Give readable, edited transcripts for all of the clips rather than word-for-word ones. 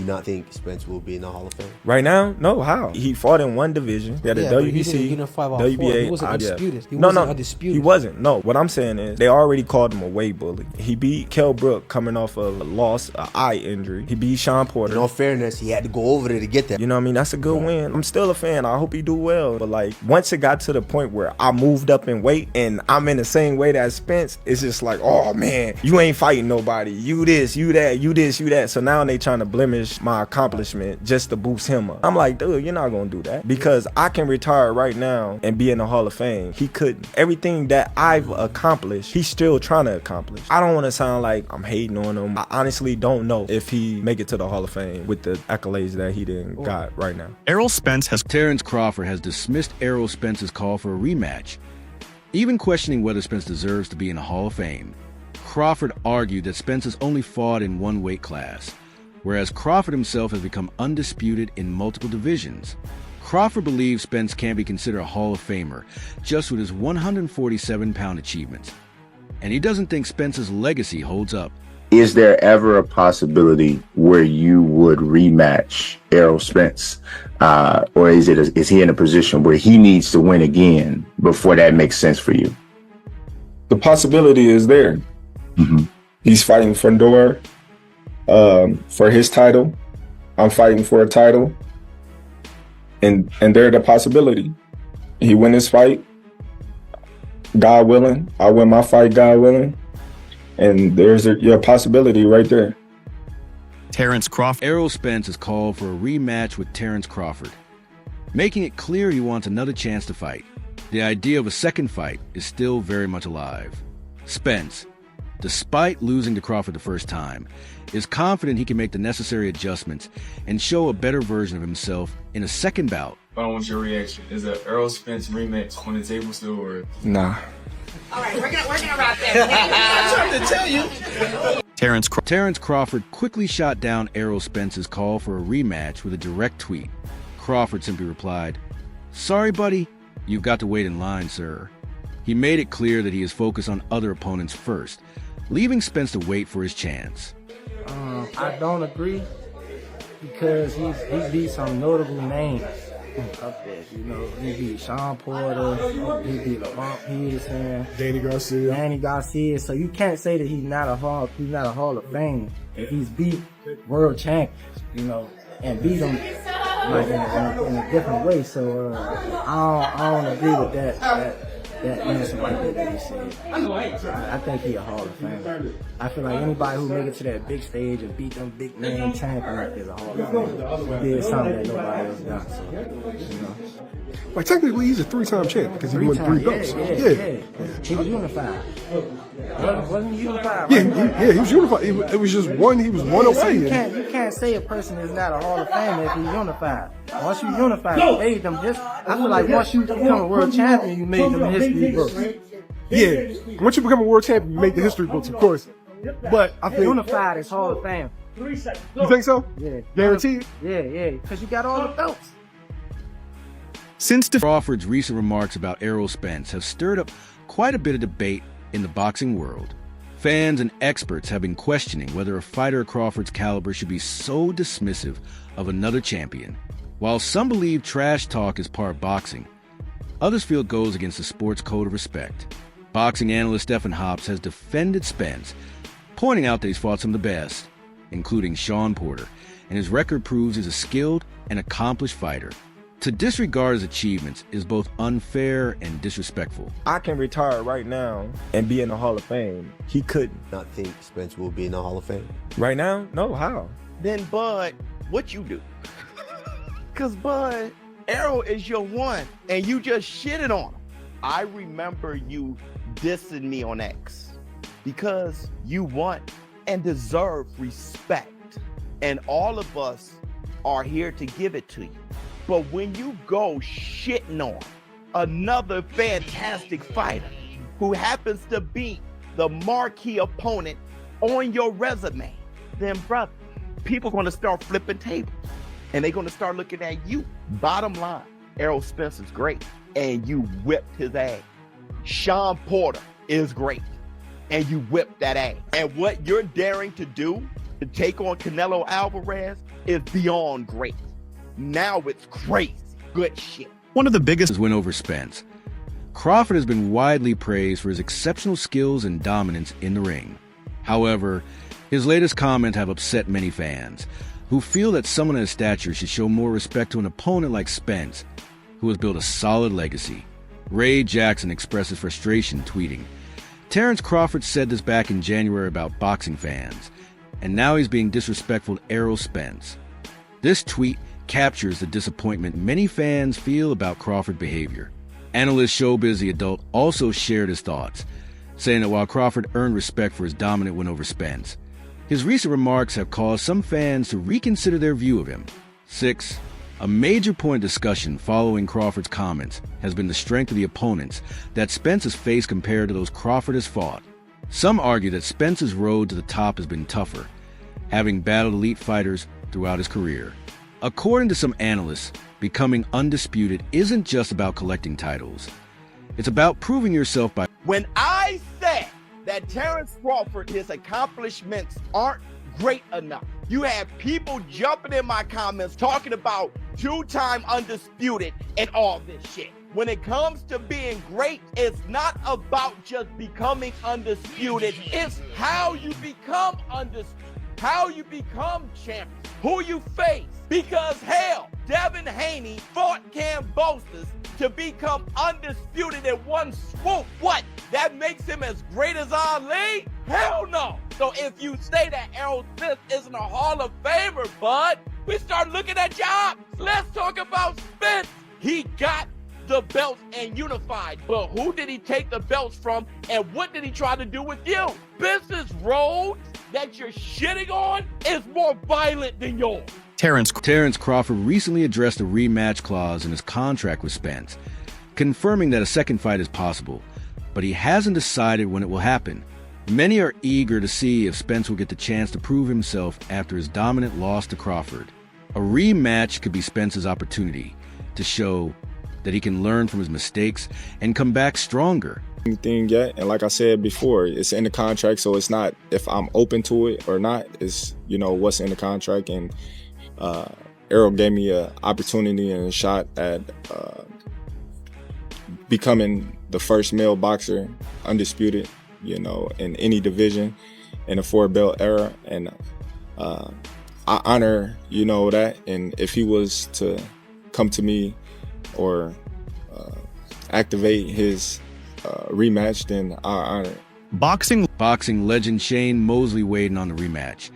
not think Spence will be in the Hall of Fame? Right now? No, how? He fought in one division. He had a WBC, WBA, He wasn't undisputed. He no, wasn't undisputed. He wasn't. No, what I'm saying is they already called him a weight bully. He beat Kell Brook coming off of a loss, an eye injury. He beat Sean Porter. In all fairness, he had to go over there to get that. You know what I mean? That's a good win. I'm still a fan. I hope he do well. But like, once it got to the point where I moved up in weight and I'm in the same weight as Spence, it's just like, oh man, you ain't fighting nobody. You this, you that, you this, you that. So now they trying to blemish my accomplishment just to boost him up. I'm like, dude, you're not gonna do that, because I can retire right now and be in the Hall of Fame. He couldn't. Everything that I've accomplished, he's still trying to accomplish. I don't want to sound like I'm hating on him. I honestly don't know if he make it to the Hall of Fame with the accolades that he didn't got right now. Errol Spence has... Terence Crawford has dismissed Errol Spence's call for a rematch, even questioning whether Spence deserves to be in the Hall of Fame. Crawford argued that Spence has only fought in one weight class, whereas Crawford himself has become undisputed in multiple divisions. Crawford believes Spence can't be considered a Hall of Famer just with his 147-pound achievements, and he doesn't think Spence's legacy holds up. Is there ever a possibility where you would rematch Errol Spence? Or is he in a position where he needs to win again before that makes sense for you? The possibility is there. Mm-hmm. He's fighting Fedor for his title. I'm fighting for a title. And there's the possibility. He win his fight, God willing. I win my fight, God willing. And there's a possibility right there. Terence Crawford. Errol Spence has called for a rematch with Terence Crawford, making it clear he wants another chance to fight. The idea of a second fight is still very much alive. Spence, despite losing to Crawford the first time, is confident he can make the necessary adjustments and show a better version of himself in a second bout. I want your reaction. Is a Errol Spence rematch on the table still, or? Nah. All right, we're gonna wrap that. I'm trying to tell you. Terence Crawford quickly shot down Errol Spence's call for a rematch with a direct tweet. Crawford simply replied, "Sorry, buddy, you've got to wait in line, sir." He made it clear that he is focused on other opponents first, leaving Spence to wait for his chance. I don't agree, because he beat some notable names up there. You know, he beat Sean Porter, he beat Lamont Peterson, Danny Garcia. So you can't say that he's not a Hall of Fame if he's beat world champions, you know, and beat them like in a different way. So I don't agree with that answer right there that he said. I think he's a Hall of Famer. I feel like anybody who make it to that big stage and beat them big name champions is a Hall of Famer. He did something that nobody else got. So, you know. Like technically, he's a three-time champ because he won 3 belts. Yeah. He was unified. Wasn't he unified? Yeah, he was unified. It was just one. He was one away. You can't say a person is not a Hall of Famer if he's unified. Once you unified, you made them I feel like once you become a world champion, you made them history books. Yeah, once you become a world champion, you make the history books, of course. But I think unified is Hall of Fame. You think so? Yeah. Guaranteed? Yeah, because you got all the belts. Since Crawford's recent remarks about Errol Spence have stirred up quite a bit of debate in the boxing world. Fans and experts have been questioning whether a fighter of Crawford's caliber should be so dismissive of another champion. While some believe trash talk is part of boxing, others feel it goes against the sport's code of respect. Boxing analyst Stephen Hobbs has defended Spence, pointing out that he's fought some of the best, including Sean Porter, and his record proves he's a skilled and accomplished fighter. To disregard his achievements is both unfair and disrespectful. I can retire right now and be in the Hall of Fame. He couldn't. Not think Spence will be in the Hall of Fame? Right now? No, how? Then, Bud, what you do? Because, Bud, Errol is your one, and you just shitted on him. I remember you dissing me on X because you want and deserve respect. And all of us are here to give it to you. But when you go shitting on another fantastic fighter who happens to be the marquee opponent on your resume, then, brother, people are going to start flipping tables. And they're going to start looking at you. Bottom line, Errol Spence is great, and you whipped his ass. Sean Porter is great, and you whipped that ass. And what you're daring to do to take on Canelo Alvarez, is beyond great. Now it's crazy. Good shit. One of the biggest His win over Spence. Crawford has been widely praised for his exceptional skills and dominance in the ring. However, his latest comments have upset many fans, who feel that someone of his stature should show more respect to an opponent like Spence, who has built a solid legacy. Ray Jackson expressed his frustration, tweeting, "Terence Crawford said this back in January about boxing fans, and now he's being disrespectful to Errol Spence." This tweet captures the disappointment many fans feel about Crawford's behavior. Analyst Showbiz the Adult also shared his thoughts, saying that while Crawford earned respect for his dominant win over Spence, his recent remarks have caused some fans to reconsider their view of him. 6. A major point of discussion following Crawford's comments has been the strength of the opponents that Spence has faced compared to those Crawford has fought. Some argue that Spence's road to the top has been tougher, having battled elite fighters throughout his career. According to some analysts, becoming undisputed isn't just about collecting titles. It's about proving yourself by... When I said that Terence Crawford, his accomplishments aren't great enough, you have people jumping in my comments talking about two-time undisputed and all this shit. When it comes to being great, it's not about just becoming undisputed. It's how you become undisputed, how you become champion, who you face. Because hell, Devin Haney fought Kambosos to become undisputed in one swoop. What? That makes him as great as Ali? Hell no. So if you say that Errol Spence isn't a Hall of Famer, bud, we start looking at jobs. Let's talk about Spence. He got the belts and unified, but who did he take the belts from, and what did he try to do with you? Spence's road that you're shitting on is more violent than yours. Terence Crawford recently addressed a rematch clause in his contract with Spence, confirming that a second fight is possible, but he hasn't decided when it will happen. Many are eager to see if Spence will get the chance to prove himself after his dominant loss to Crawford. A rematch could be Spence's opportunity to show that he can learn from his mistakes and come back stronger. Anything yet, and like I said before, it's in the contract, so it's not if I'm open to it or not. It's, you know, what's in the contract, and Errol gave me an opportunity and a shot at becoming the first male boxer undisputed, you know, in any division in the 4-belt era, and I honor, you know, that. And if he was to come to me or activate his rematch, then I honor it. Boxing legend Shane Mosley weighed in on the rematch,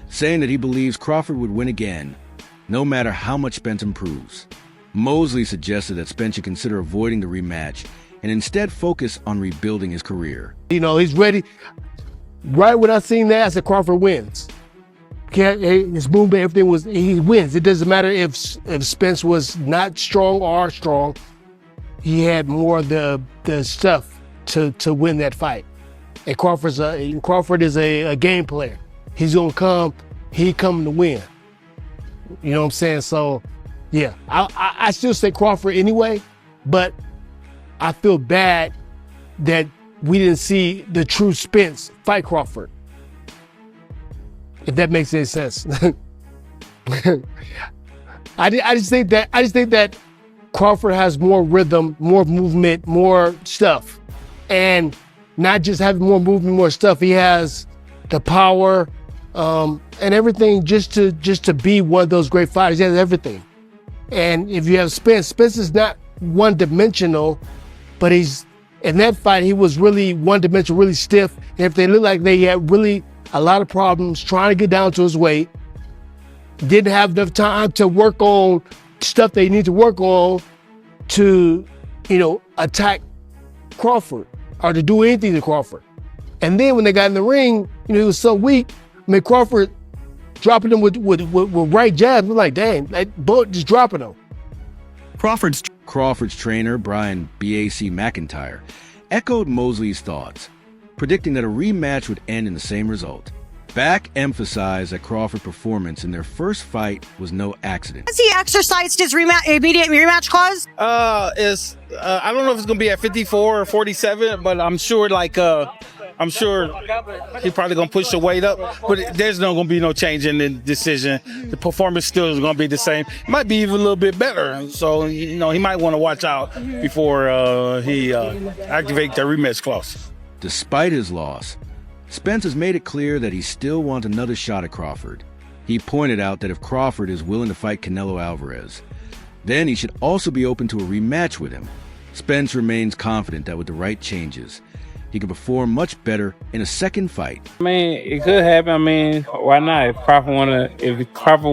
saying that he believes Crawford would win again, no matter how much Spence improves. Mosley suggested that Spence should consider avoiding the rematch and instead focus on rebuilding his career. You know, he's ready. Right when I seen that, I said Crawford wins. His movement, everything was, he wins. It doesn't matter if Spence was not strong or strong. He had more of the stuff to win that fight. And Crawford is a game player. He's gonna come. He coming to win. You know what I'm saying? So, yeah, I still say Crawford anyway, but I feel bad that we didn't see the true Spence fight Crawford. If that makes any sense. I just think that Crawford has more rhythm, more movement, more stuff, and not just having more movement, more stuff. He has the power and everything just to be one of those great fighters. He has everything. And if you have Spence is not one-dimensional, but he's in that fight he was really one-dimensional, really stiff. And if they looked like they had really a lot of problems trying to get down to his weight, didn't have enough time to work on stuff they need to work on to, you know, attack Crawford or to do anything to Crawford. And then when they got in the ring, you know, he was so weak. I mean, Crawford dropping him with right jabs. We're like, dang, that boat just dropping him. Crawford's trainer, Brian B.A.C. McIntyre, echoed Mosley's thoughts, predicting that a rematch would end in the same result. Back emphasized that Crawford's performance in their first fight was no accident. Has he exercised his immediate rematch clause? I don't know if it's gonna be at 54 or 47, but I'm sure like I'm sure he's probably going to push the weight up, but there's not going to be no change in the decision. The performance still is going to be the same. Might be even a little bit better. So, he might want to watch out before he activates the rematch clause. Despite his loss, Spence has made it clear that he still wants another shot at Crawford. He pointed out that if Crawford is willing to fight Canelo Alvarez, then he should also be open to a rematch with him. Spence remains confident that with the right changes, he can perform much better in a second fight. I mean, it could happen. I mean, why not? If Crawford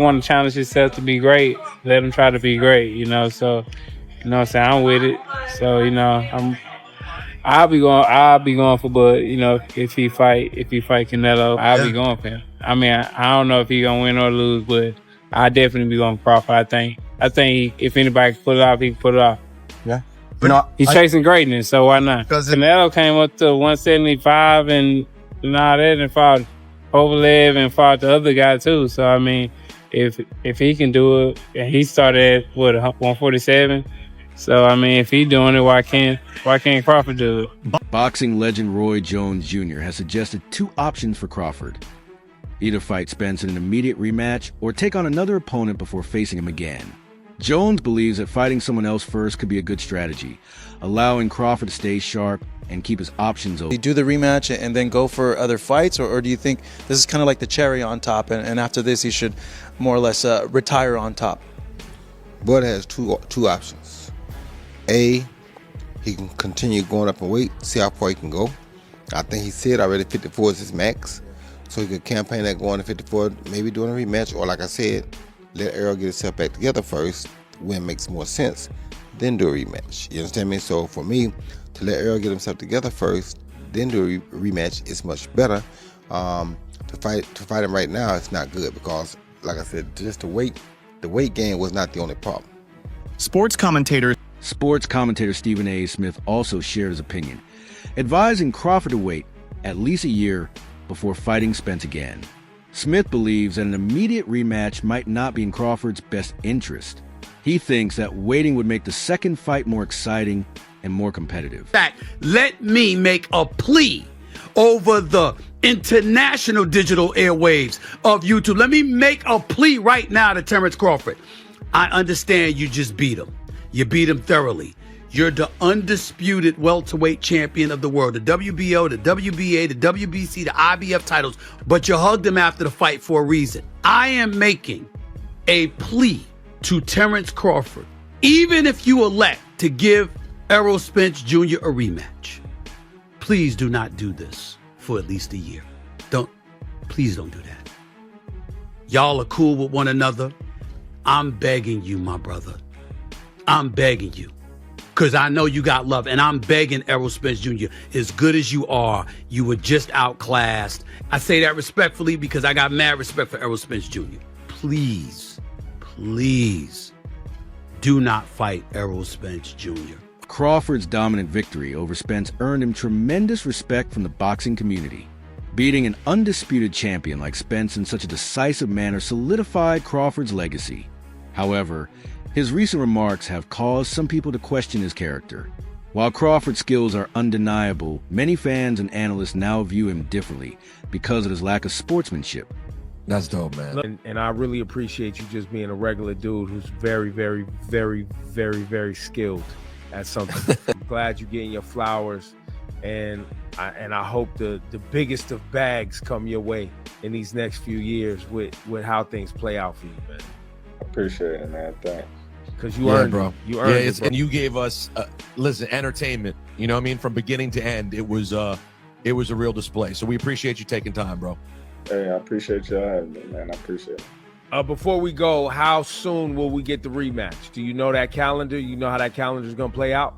wanna challenge himself to be great, let him try to be great. So what I'm saying, I'm with it. So I'll be going for Bud. If he fight Canelo, I'll be going for him. I mean, I don't know if he gonna win or lose, but I definitely be going for Crawford. I think if anybody can pull it off, he can pull it off. Yeah. He's chasing greatness, so why not? Canelo came up to 175 and all that, and fought Kovalev and fought the other guy too. So I mean, if he can do it, and he started at 147. So I mean, if he's doing it, why can't Crawford do it? Boxing legend Roy Jones Jr. has suggested two options for Crawford: either fight Spence in an immediate rematch or take on another opponent before facing him again. Jones believes that fighting someone else first could be a good strategy, allowing Crawford to stay sharp and keep his options open. Do you do the rematch and then go for other fights, or do you think this is kind of like the cherry on top, and after this he should more or less retire on top? Bud has two options. A, he can continue going up in weight, see how far he can go. I think he said already 54 is his max, so he could campaign that going to 54, maybe doing a rematch, or like I said, let Errol get himself back together first when it makes more sense, then do a rematch. You understand me? So for me, to let Errol get himself together first, then do a rematch is much better. To fight him right now, it's not good because, like I said, just the weight gain was not the only problem. Sports commentator Stephen A. Smith also shared his opinion, advising Crawford to wait at least a year before fighting Spence again. Smith believes that an immediate rematch might not be in Crawford's best interest. He thinks that waiting would make the second fight more exciting and more competitive. Let me make a plea over the international digital airwaves of YouTube. Let me make a plea right now to Terence Crawford. I understand you just beat him. You beat him thoroughly. You're the undisputed welterweight champion of the world, the WBO, the WBA, the WBC, the IBF titles, but you hugged him after the fight for a reason. I am making a plea to Terence Crawford, even if you elect to give Errol Spence Jr. a rematch, please do not do this for at least a year. Please don't do that. Y'all are cool with one another. I'm begging you, my brother. I'm begging you. Because I know you got love, and I'm begging Errol Spence Jr., as good as you are, you were just outclassed. I say that respectfully because I got mad respect for Errol Spence Jr. Please, please do not fight Errol Spence Jr. Crawford's dominant victory over Spence earned him tremendous respect from the boxing community. Beating an undisputed champion like Spence in such a decisive manner solidified Crawford's legacy. However, his recent remarks have caused some people to question his character. While Crawford's skills are undeniable, many fans and analysts now view him differently because of his lack of sportsmanship. That's dope, man. And I really appreciate you just being a regular dude who's very, very, very, very, very skilled at something. I'm glad you're getting your flowers, and I hope the biggest of bags come your way in these next few years with how things play out for you, man. Appreciate it, man. Thanks. Because you earned it. You earned it, bro. And you gave us, listen, entertainment. You know what I mean? From beginning to end, it was a real display. So we appreciate you taking time, bro. Hey, I appreciate you having me, man. I appreciate it. Before we go, how soon will we get the rematch? Do you know that calendar? You know how that calendar is going to play out?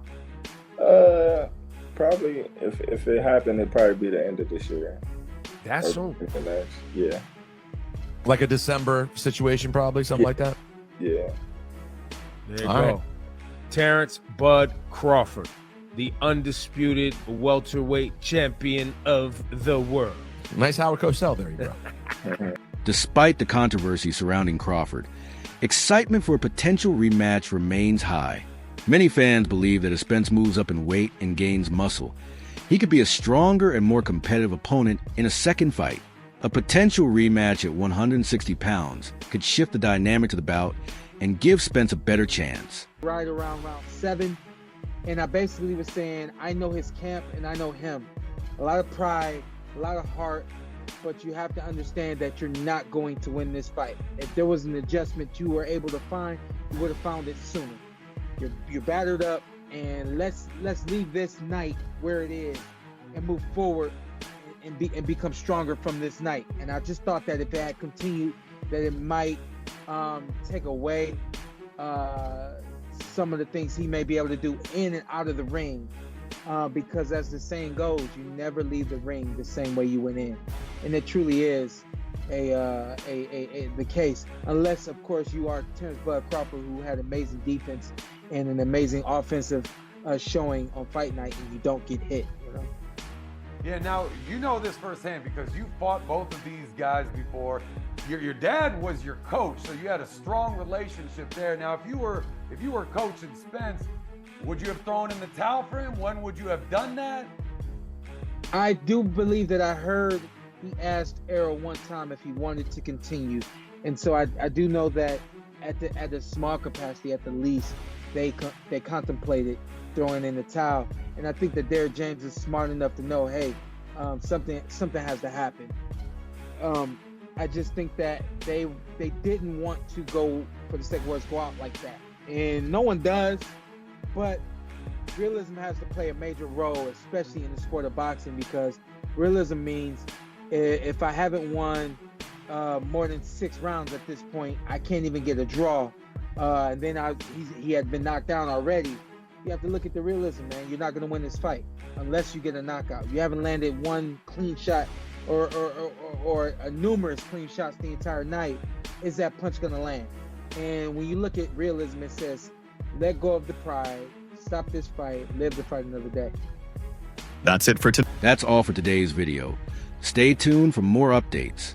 Probably, if it happened, it'd probably be the end of this year. That's soon. Yeah. Like a December situation, probably, something like that? Yeah. There you go. Right. Terence Bud Crawford, the undisputed welterweight champion of the world. Nice Howard Cosell there, bro. Despite the controversy surrounding Crawford, excitement for a potential rematch remains high. Many fans believe that as Spence moves up in weight and gains muscle, he could be a stronger and more competitive opponent in a second fight. A potential rematch at 160 pounds could shift the dynamic of the bout and give Spence a better chance. Right around round 7, and I basically was saying, I know his camp and I know him. A lot of pride, a lot of heart, but you have to understand that you're not going to win this fight. If there was an adjustment you were able to find, you would have found it sooner. You're battered up, and let's leave this night where it is and move forward and become stronger from this night. And I just thought that if it had continued, that it might take away some of the things he may be able to do in and out of the ring, because as the saying goes, you never leave the ring the same way you went in, and it truly is the case, unless of course you are Terence Bud Crawford, who had amazing defense and an amazing offensive showing on fight night, and you don't get hit, you know. Yeah, now you know this firsthand because you fought both of these guys before. Your dad was your coach, so you had a strong relationship there. Now, if you were coaching Spence, would you have thrown in the towel for him? When would you have done that? I do believe that I heard he asked Errol one time if he wanted to continue, and so I do know that at a small capacity, at the least, they contemplated throwing in the towel. And I think that Derrick James is smart enough to know, hey, something has to happen. I just think that they didn't want to go, for the sake of words, go out like that. And no one does, but realism has to play a major role, especially in the sport of boxing, because realism means if I haven't won more than 6 rounds at this point, I can't even get a draw. And then he had been knocked down already. You have to look at the realism, man. You're not going to win this fight unless you get a knockout. You haven't landed one clean shot or numerous clean shots the entire night. Is that punch going to land? And when you look at realism, it says, let go of the pride, stop this fight, live to fight another day. That's it for today. That's all for today's video. Stay tuned for more updates.